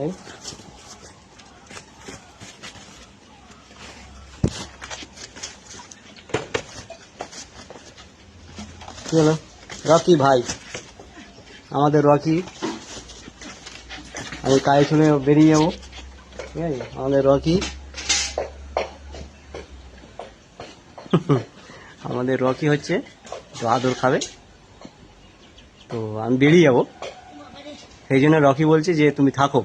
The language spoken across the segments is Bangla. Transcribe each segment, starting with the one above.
এই কি হলো? রকি ভাই, আমাদের রকি। আমি কাজে শুনে বেরিয়ে যাবো, ঠিক আছে? আমাদের রকি আমাদের রকি হচ্ছে তো আদর খাবে, তো আমি বেরিয়ে যাবো। সেই জন্য রকি বলছে যে তুমি থাকো।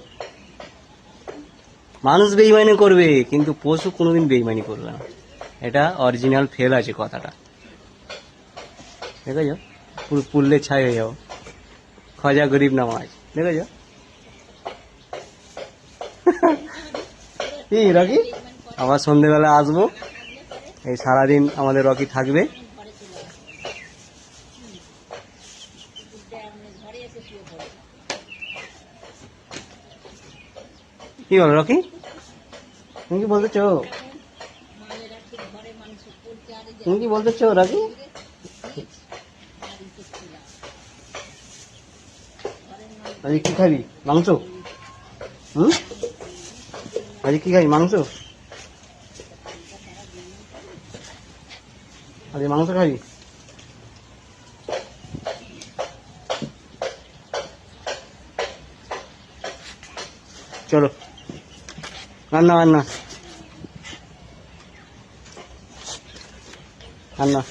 মানুষ বেইমানি করবে কিন্তু পশু কোনোদিন বেইমানি করবে না, এটা অরিজিনাল ফেল আছে কথাটা, দেখেছ? পুরো পুললে ছাই হয়ে যাবো, খজা গরিব নামাজ, দেখেছ? কি রকি, আবার সন্ধেবেলা আসবো, এই সারাদিন আমাদের রকি থাকবে। কি বল রকি, তুমি কি বলতে চাও? তুমি কি বলতে চাও রকি? আজকে কি খাবি? মাংস? আজকে কি খাবি? মাংস? আজকে মাংস খাবি? চলো রান্না রান্না রান্না,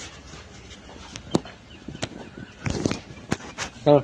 চলো।